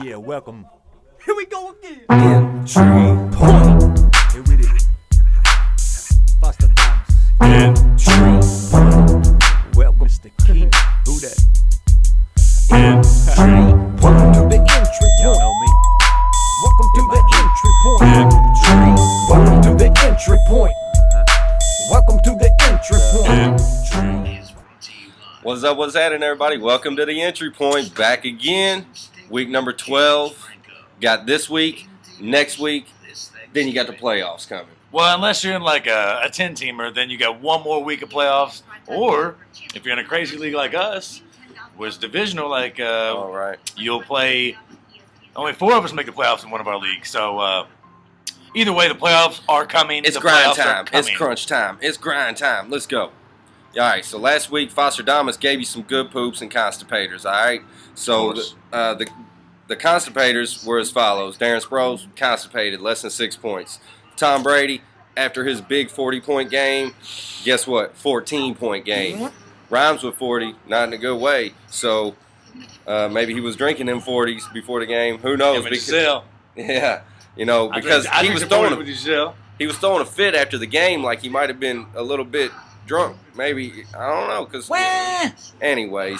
Yeah, welcome. Here we go again. Entry point. Here it is. Fosterdamus. Entry point. Welcome, Mr. King. Who that? Entry point. To the entry Y'all point. know me. Welcome to the entry point. Entry. Welcome to the entry point. Welcome to the entry point. What's happening, everybody? Welcome to the entry point. Back again. Week number 12. Got this week, next week, then you got the playoffs coming. Well, unless you're in like a 10-teamer, then you got one more week of playoffs. Or if you're in a crazy league like us, where it's divisional, like All right. you'll play. Only 4 of us make the playoffs in one of our leagues. So either way, the playoffs are coming. It's the grind playoffs are time. It's coming. crunch time. It's grind time. Let's go. All right, so last week, Fosterdamus gave you some good poops and constipators, all right? So the constipators were as follows. Darren Sproles, constipated, less than 6 points. Tom Brady, after his big 40-point game, guess what? 14-point game. Rhymes with 40, not in a good way. So maybe he was drinking them 40s before the game. Who knows? Yeah, you know, because he was throwing a fit after the game, like he might have been a little bit drunk. Maybe, I don't know. Because anyways,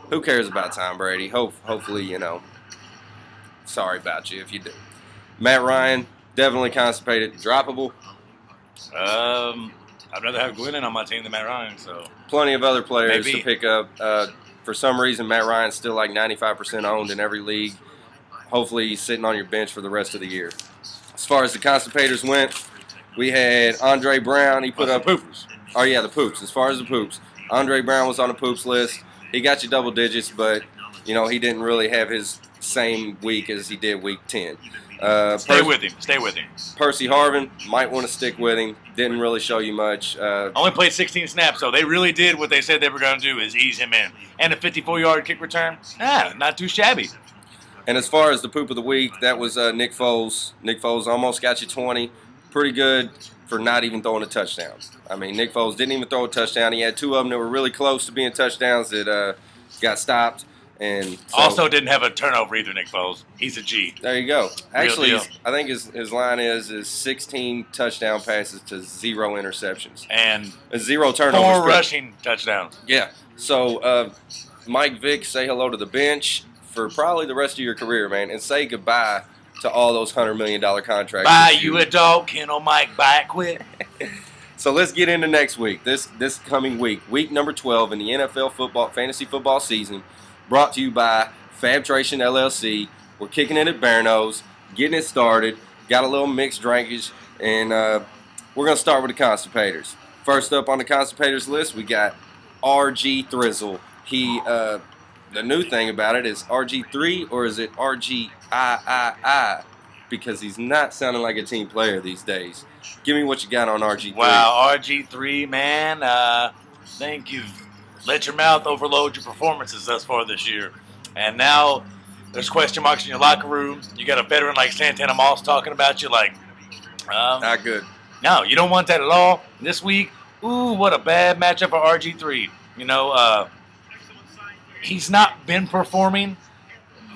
who cares about Tom Brady? Hopefully, you know. Sorry about you if you do. Matt Ryan, definitely constipated, droppable. I'd rather have Glennon on my team than Matt Ryan. So Plenty of other players Maybe. to pick up. For some reason, Matt Ryan's still like 95% owned in every league. Hopefully, he's sitting on your bench for the rest of the year. As far as the constipators went, we had Andre Brown. He put up poopers. Oh, yeah, the poops. As far as the poops, Andre Brown was on the poops list. He got you double digits, but, you know, he didn't really have his same week as he did week 10. Stay with him. Percy Harvin, might want to stick with him. Didn't really show you much. Only played 16 snaps, so they really did what they said they were going to do is ease him in. And a 54-yard kick return, not too shabby. And as far as the poop of the week, that was Nick Foles. Nick Foles almost got you 20. Pretty good for not even throwing a touchdown. I mean, Nick Foles didn't even throw a touchdown. He had 2 of them that were really close to being touchdowns that got stopped. And so, Also didn't have a turnover either, Nick Foles. He's a G. there you go. Actually, deal. I think his line is 16 touchdown passes to 0 interceptions. And 0 turnovers. 4 rushing touchdowns. Yeah. So, Mike Vick, say hello to the bench for probably the rest of your career, man, and say goodbye to all those $100 million contracts. Buy you a dog kennel, Mike. Buy it quick. So let's get into next week. This coming week, week number 12 in the NFL fantasy football season, brought to you by Fabtration LLC. We're kicking it at Bearno's, getting it started. Got a little mixed drinkage, and we're gonna start with the constipators. First up on the constipators list, we got RG Thrizzle. He the new thing about it is RG3 or is it RGIII? Because he's not sounding like a team player these days. Give me what you got on RG3. Wow, RG3, man. I think you've let your mouth overload your performances thus far this year. And now there's question marks in your locker room. You got a veteran like Santana Moss talking about you like, Not good. no, you don't want that at all. This week, ooh, what a bad matchup for RG3. You know, he's not been performing.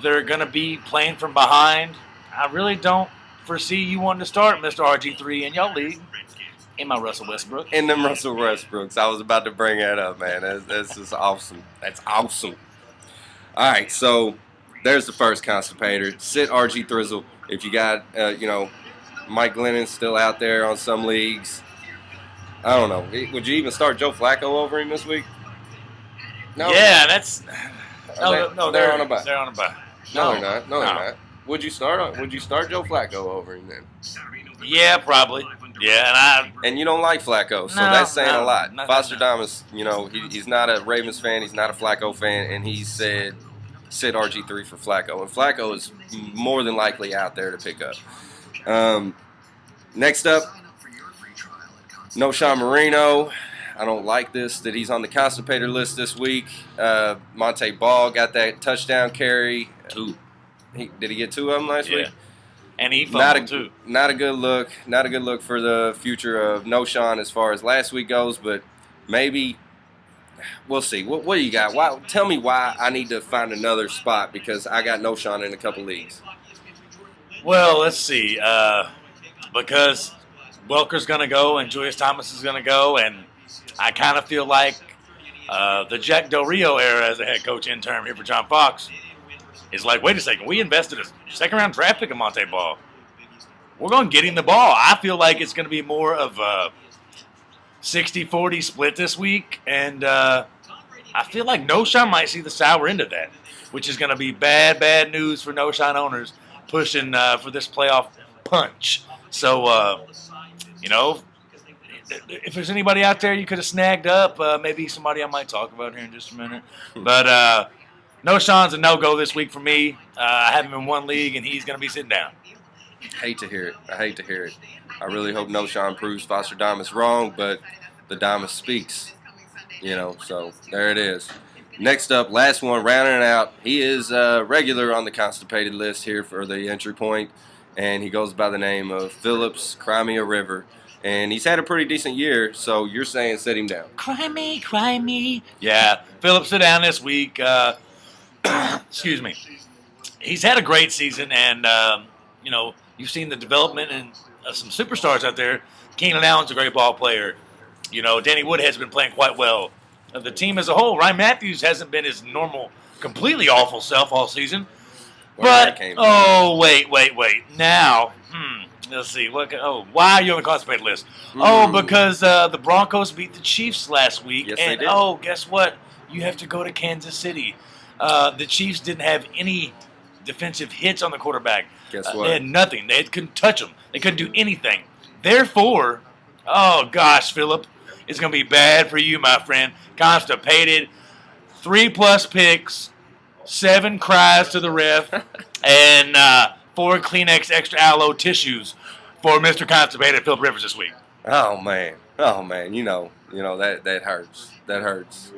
They're going to be playing from behind. I really don't foresee you wanting to start Mr. RG3 in your league. In my Russell Westbrook. And them Russell Westbrooks. I was about to bring that up, man. That's just awesome. That's awesome. All right, so there's the first constipator. Sit RG Thrizzle. If you got, Mike Glennon's still out there on some leagues. I don't know. Would you even start Joe Flacco over him this week? No. Yeah, that's... They're on a bye. They're on a bye. No, they're not. No, they're not. Would you start Joe Flacco over him then? Yeah, probably. Yeah, And you don't like Flacco, so that's saying a lot. Fosterdamus, he's not a Ravens fan, he's not a Flacco fan, and he said sit RG3 for Flacco. And Flacco is more than likely out there to pick up. Next up, Noshawn Marino. I don't like that he's on the constipator list this week. Monte Ball got that touchdown carry. 2. Did he get 2 of them last week? And he fumbled too. Not a good look. Not a good look for the future of Noshawn as far as last week goes. But maybe we'll see. What do you got? Why? Tell me why I need to find another spot because I got no Sean in a couple leagues. Well, let's see. Because Welker's going to go and Julius Thomas is going to go, and I kind of feel like the Jack Del Rio era as a head coach intern here for John Fox is like, wait a second, we invested a second-round draft pick in Monte Ball. We're going to get him the ball. I feel like it's going to be more of a 60-40 split this week, and I feel like No-Sean might see the sour end of that, which is going to be bad news for No-Sean owners pushing for this playoff punch. So, if there's anybody out there you could have snagged up, maybe somebody I might talk about here in just a minute. But No-Sean's a no-go this week for me. I have him in one league, and he's going to be sitting down. Hate to hear it. I really hope No-Sean proves Fosterdamus wrong, but the Damus speaks. So there it is. Next up, last one, rounding it out. He is regular on the constipated list here for the entry point, and he goes by the name of Phillips Crimea River. And he's had a pretty decent year, so you're saying sit him down. Cry me. Yeah, Phillips sit down this week. Excuse me. He's had a great season, and, you've seen the development and some superstars out there. Keenan Allen's a great ball player. Danny Woodhead's been playing quite well. The team as a whole, Ryan Matthews hasn't been his normal, completely awful self all season. Wait. Now, let's see. Why are you on the constipated list? Because the Broncos beat the Chiefs last week. Yes, and they did. Guess what? You have to go to Kansas City. The Chiefs didn't have any defensive hits on the quarterback. Guess what? They had nothing. They couldn't touch him. They couldn't do anything. Therefore, oh gosh, Phillip, it's going to be bad for you, my friend. Constipated, 3+ picks, 7 cries to the ref, and 4 Kleenex extra aloe tissues for Mr. Constipated Phillip Rivers this week. Oh man, that hurts. That hurts.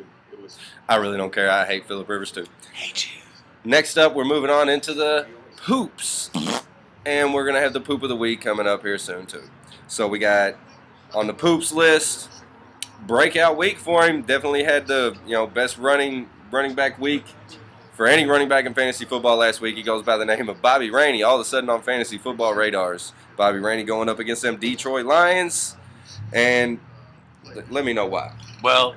I really don't care. I hate Phillip Rivers too. Hate you. Next up, we're moving on into the poops, and we're gonna have the poop of the week coming up here soon too. So we got on the poops list, breakout week for him. Definitely had the best running back week for any running back in fantasy football last week. He goes by the name of Bobby Rainey. All of a sudden on fantasy football radars, Bobby Rainey going up against them Detroit Lions, and let me know why. Well,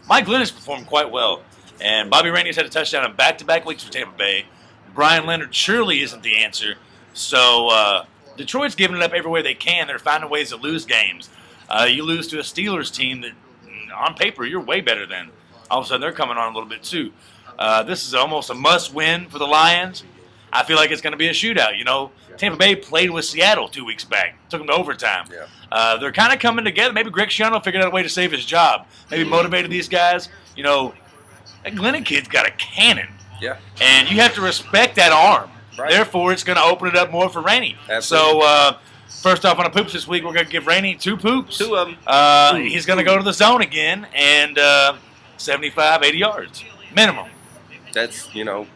Mike Glenn has performed quite well, and Bobby Rainey's had a touchdown in back-to-back weeks for Tampa Bay. Brian Leonard surely isn't the answer. So Detroit's giving it up everywhere they can. They're finding ways to lose games. You lose to a Steelers team that, on paper, you're way better than. All of a sudden, they're coming on a little bit, too. This is almost a must-win for the Lions. I feel like it's going to be a shootout. Tampa Bay played with Seattle 2 weeks back. Took them to overtime. Yeah. They're kind of coming together. Maybe Greg Schiano figured out a way to save his job. Maybe motivated these guys. That Glennon kid's got a cannon. Yeah. And you have to respect that arm. Right. Therefore, it's going to open it up more for Rainey. Absolutely. So, first off on the poops this week, we're going to give Rainey 2 poops. 2 of them. He's going to go to the zone again and 75, 80 yards. Minimum. That's, 12,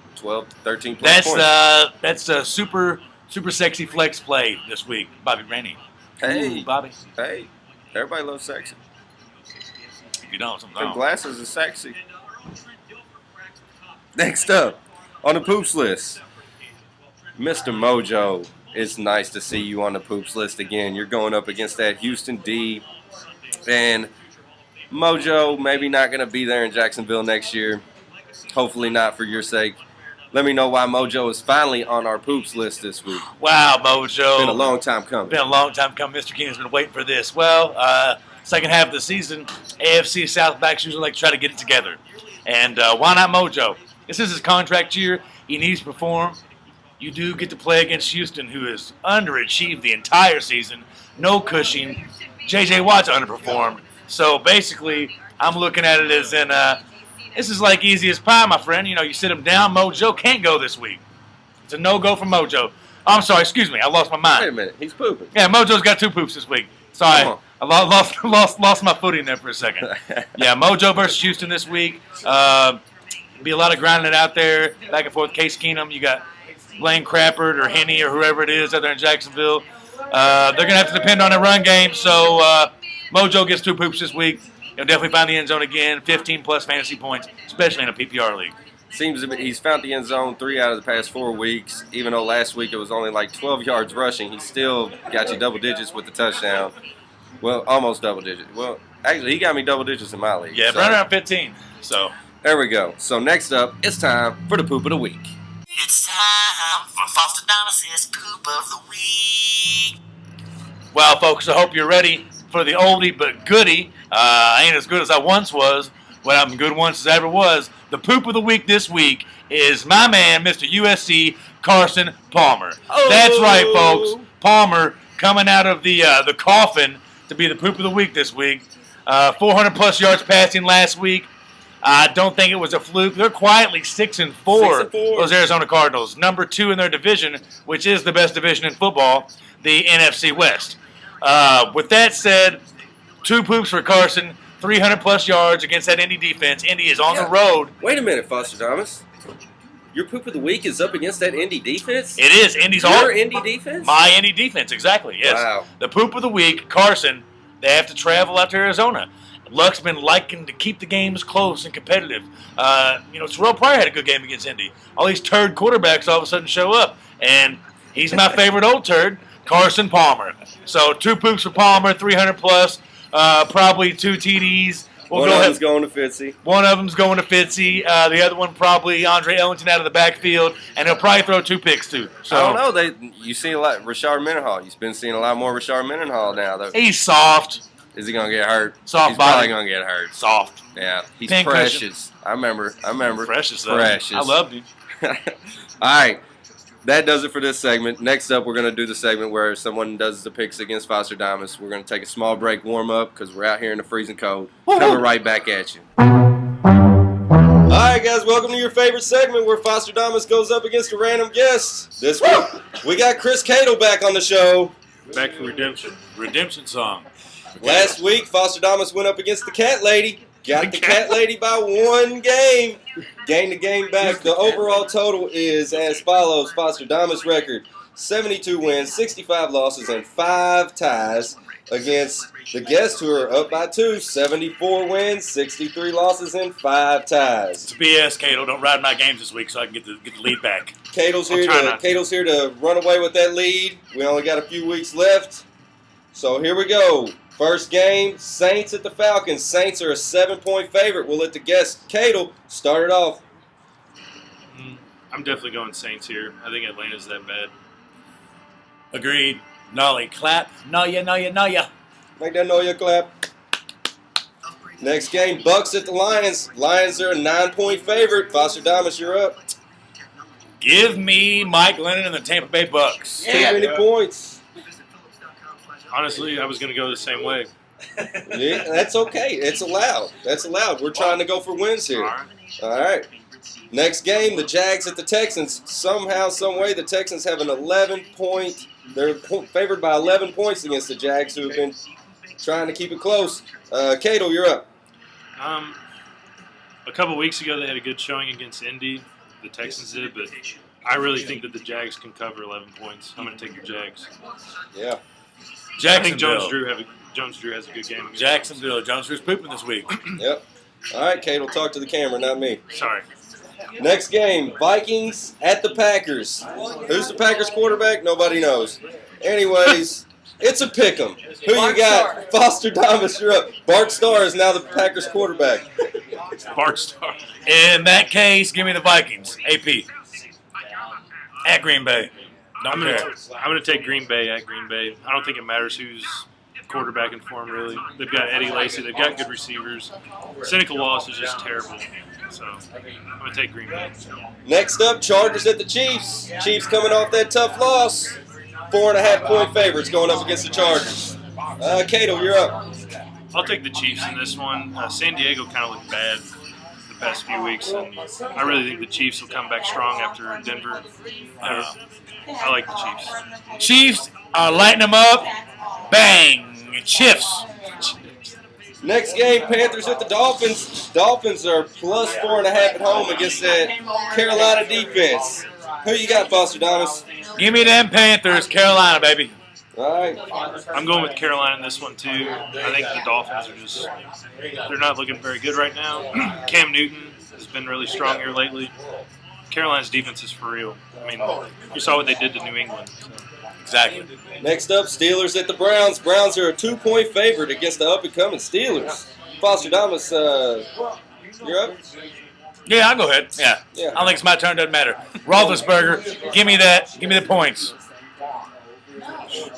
13 plus points. That's a super sexy flex play this week, Bobby Rainey. Hey. Ooh, Bobby. Hey. Everybody loves sexy. If you don't, something Them wrong. glasses are sexy. Next up on the poops list, Mr. Mojo. It's nice to see you on the poops list again. You're going up against that Houston D. And Mojo maybe not going to be there in Jacksonville next year. Hopefully not for your sake. Let me know why Mojo is finally on our poops list this week. Wow, Mojo. Been a long time coming. Been a long time coming. Mr. Keenan's been waiting for this. Well, second half of the season, AFC South backs usually like to try to get it together. And why not Mojo? This is his contract year. He needs to perform. You do get to play against Houston, who has underachieved the entire season. No Cushing. J.J. Watt's underperformed. So basically, I'm looking at it as in this is like easy as pie, my friend. You sit him down. Mojo can't go this week. It's a no-go for Mojo. Oh, I'm sorry. Excuse me. I lost my mind. Wait a minute. He's pooping. Yeah, Mojo's got 2 poops this week. Sorry. I lost my footing there for a second. Yeah, Mojo versus Houston this week. Be a lot of grinding it out there, back and forth. Case Keenum, you got Blaine Crappert or Henney or whoever it is out there in Jacksonville. They're going to have to depend on their run game, so Mojo gets 2 poops this week. He'll definitely find the end zone again. 15-plus fantasy points, especially in a PPR league. Seems to be, he's found the end zone 3 out of the past 4 weeks. Even though last week it was only like 12 yards rushing, he still got you double digits with the touchdown. Well, almost double digits. Well, actually, he got me double digits in my league. Yeah, so. right around 15. So there we go. So next up, it's time for the poop of the week. It's time for Fosterdamus' Poop of the Week. well, folks, I hope you're ready for the oldie but goodie. I ain't as good as I once was, but I'm good once as I ever was. The poop of the week this week is my man, Mr. USC Carson Palmer. Oh. That's right, folks. Palmer coming out of the coffin to be the poop of the week this week. 400-plus yards passing last week. I don't think it was a fluke. They're quietly 6-4. 6-4. Those Arizona Cardinals, number 2 in their division, which is the best division in football, the NFC West. With that said, 2 poops for Carson, 300-plus yards against that Indy defense. Indy is on the road. Wait a minute, Fosterdamus. Your poop of the week is up against that Indy defense? It is. Indy's Your all Indy defense? my Indy defense, exactly. Yes. Wow. The poop of the week, Carson. They have to travel out to Arizona. Luck's been liking to keep the games close and competitive. Terrell Pryor had a good game against Indy. All these turd quarterbacks all of a sudden show up, and he's my favorite old turd, Carson Palmer. So 2 poops for Palmer, 300-plus, probably 2 TDs. One of them's going to Fitzy. One of them's going to Fitzy. The other one probably Andre Ellington out of the backfield, and he'll probably throw 2 picks too. So I don't know. You see a lot. Rashard Mendenhall. You've been seeing a lot more Rashard Mendenhall now, though. he's soft. Is he gonna get hurt? Soft He's body. probably gonna get hurt. Soft. Yeah, he's Pink precious. cushion. I remember. Precious, though. Precious. I loved him. All right, that does it for this segment. Next up, we're gonna do the segment where someone does the picks against Fosterdamus. We're gonna take a small break, warm up, because we're out here in the freezing cold. Coming right back at you. All right, guys, welcome to your favorite segment where Fosterdamus goes up against a random guest. This week, we got Chris Cato back on the show. Back for redemption. Redemption song. Last week, Fosterdamus went up against the Cat Lady. Got the Cat Lady by 1 game. Gained the game back. The overall total is as follows. Fosterdamus record, 72 wins, 65 losses, and 5 ties against the guests who are up by 2, 74 wins, 63 losses, and 5 ties. It's BS, Cato. Don't ride my games this week so I can get the lead back. Cato's I'll try not to. Cato's here to run away with that lead. We only got a few weeks left. So here we go. First game, Saints at the Falcons. Saints are a 7-point favorite. We'll let the guest, Cato, start it off. I'm definitely going Saints here. I think Atlanta's that bad. Agreed. Nolly, clap. No, ya. Make that noise, clap. Next game, Bucks at the Lions. Lions are a 9-point favorite. Fosterdamus, you're up. Give me Mike Lennon and the Tampa Bay Bucks. Too many points. Honestly, I was going to go the same way. Yeah, that's okay. It's allowed. That's allowed. We're trying to go for wins here. All right. Next game, the Jags at the Texans. Somehow, some way, the Texans have an 11-point. They're favored by 11 points against the Jags, who have been trying to keep it close. Cato, you're up. A couple weeks ago, they had a good showing against Indy. The Texans did, but I really think that the Jags can cover 11 points. I'm going to take the Jags. Yeah. I think Jacksonville. Jones Drew has a good game. Jacksonville. Jones Drew's pooping this week. Yep. All right, Cato, talk to the camera, not me. Sorry. Next game, Vikings at the Packers. Who's the Packers quarterback? Nobody knows. Anyways, it's a pick'em. Who you got? Fosterdamus, you're up. Bart Starr is now the Packers quarterback. Bart Starr. In that case, give me the Vikings. AP. At Green Bay. I'm going to take Green Bay at Green Bay. I don't think it matters who's quarterbacking for them, really. They've got Eddie Lacy. They've got good receivers. Seneca Wallace is just terrible. So I'm going to take Green Bay. Next up, Chargers at the Chiefs. Chiefs coming off that tough loss. 4.5-point favorites going up against the Chargers. Cato, you're up. I'll take the Chiefs in this one. San Diego kind of looked bad the past few weeks, and I really think the Chiefs will come back strong after Denver. I like the Chiefs. Chiefs are lighting them up. Bang. Chiefs. Next game, Panthers at the Dolphins. Dolphins are plus 4.5 at home against that Carolina defense. Who you got, Fosterdamus? Give me them Panthers. Carolina, baby. All right. I'm going with Carolina in this one too. I think the Dolphins are just—they're not looking very good right now. Cam Newton has been really strong here lately. Carolina's defense is for real. I mean, you saw what they did to New England. So. Exactly. Next up, Steelers at the Browns. Browns are a 2-point favorite against the up-and-coming Steelers. Fosterdamus, you're up? Yeah, I'll go ahead. Yeah. I don't think it's my turn. Doesn't matter. Roethlisberger, give me that. Give me the points.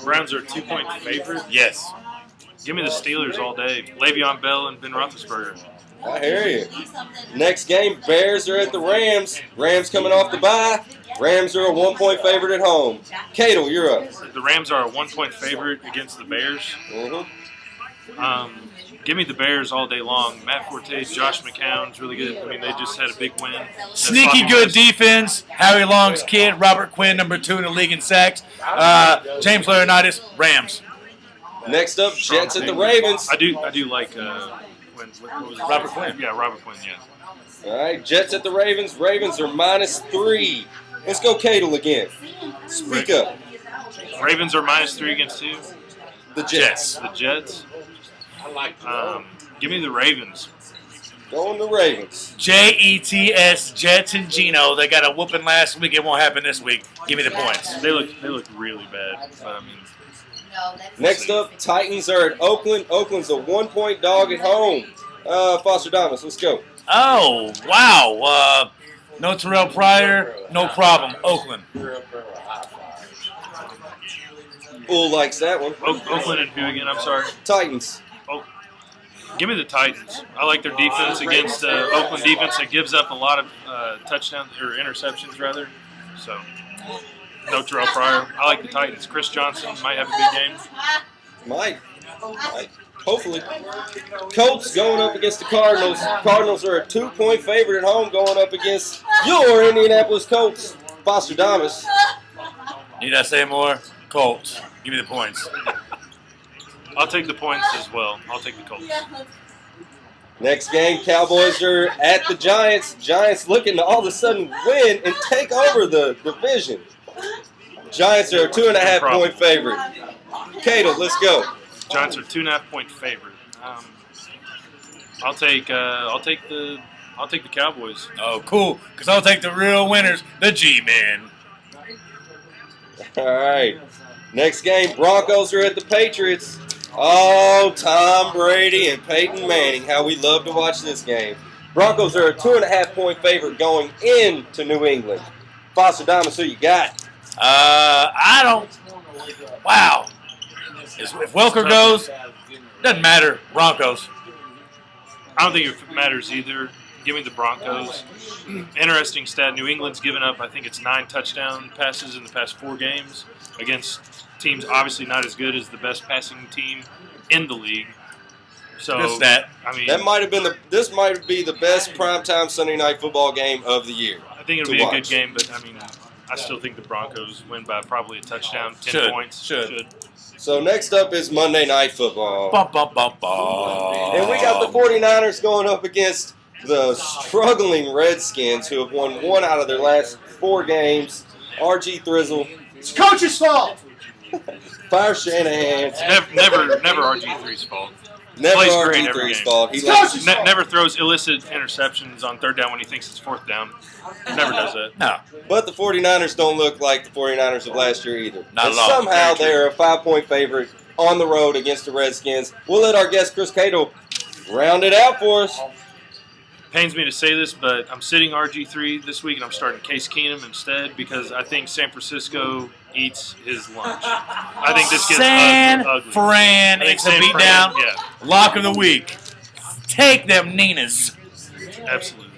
Browns are a 2-point favorite. Yes. Give me the Steelers all day. Le'Veon Bell and Ben Roethlisberger. I hear you. Next game, Bears are at the Rams. Rams coming off the bye. Rams are a 1-point favorite at home. Cato, you're up. The Rams are a 1-point favorite against the Bears. Give me the Bears all day long. Matt Forte, Josh McCown's really good. I mean, they just had a big win. Sneaky good defense. Howie Long's kid, Robert Quinn, number 2 in the league in sacks. James Laurinaitis, Rams. Next up, Jets at the Ravens. I do like what was it? Robert Quinn. Yeah, Robert Quinn. Yeah. All right, Jets at the Ravens. Ravens are -3. Let's go, Cato again. Speak up. Ravens are -3 against who? The Jets. The Jets. Give me the Ravens. Going the Ravens. Jets, Jets and Geno. They got a whooping last week. It won't happen this week. Give me the points. They look really bad. But, I mean, Next up, Titans are at Oakland. Oakland's a 1-point dog at home. Fosterdamus, let's go. Oh, wow. No Terrell Pryor, no problem. Oakland. Bull likes that one. Oakland and who again? I'm sorry. Titans. Oh, give me the Titans. I like their defense against Oakland defense that gives up a lot of touchdowns or interceptions rather. So no Terrell Pryor. I like the Titans. Chris Johnson might have a big game. Might. Hopefully. Colts going up against the Cardinals. Cardinals are a 2-point favorite at home going up against your Indianapolis Colts. Fosterdamus. Need I say more? Colts. Give me the points. I'll take the points as well. I'll take the Colts. Next game, Cowboys are at the Giants. Giants looking to all of a sudden win and take over the division. Giants are a 2.5-point favorite. Cato, let's go. Giants are 2.5-point favorite. I'll take the Cowboys. Oh, cool. Because I'll take the real winners, the G-Men. All right. Next game, Broncos are at the Patriots. Oh, Tom Brady and Peyton Manning. How we love to watch this game. Broncos are a 2.5-point favorite going into New England. Fosterdamus, who you got? I don't. Wow. If Welker goes, doesn't matter. Broncos. I don't think it matters either. Give me the Broncos. Interesting stat. New England's given up, I think it's 9 touchdown passes in the past 4 games against teams obviously not as good as the best passing team in the league. So Good stat. I mean, That might have been this might be the best primetime Sunday night football game of the year. I think it'll be a good game, but I mean, I still think the Broncos win by probably a touchdown, 10 points. Should. So next up is Monday Night Football. Bum, bum, bum, bum. And we got the 49ers going up against the struggling Redskins, who have won 1 out of their last 4 games. RG Thrizzle. It's coach's fault. Fire Shanahan. It's never RG3's fault. Never Plays great every RG3's game. fault. He Never throws illicit interceptions on 3rd down when he thinks it's 4th down. Never does that. No. But the 49ers don't look like the 49ers of last year either. Not And at all. somehow Very true. they're a 5-point favorite on the road against the Redskins. We'll let our guest Chris Cato round it out for us. Pains me to say this, but I'm sitting RG3 this week, and I'm starting Case Keenum instead because I think San Francisco eats his lunch. I think this gets San ugly. Fran. I think It's a San beat Fran, down. yeah. Lock of the week. Take them Ninas. Absolutely.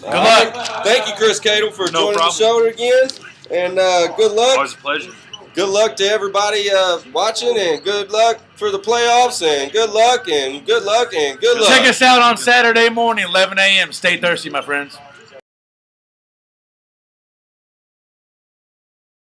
Good luck. Thank you, Chris Cato, for joining problem. the show again. And good luck. Always a pleasure. Good luck to everybody watching, and good luck for the playoffs, and good luck, and good luck, and good luck. Check us out on Saturday morning, 11 a.m. Stay thirsty, my friends.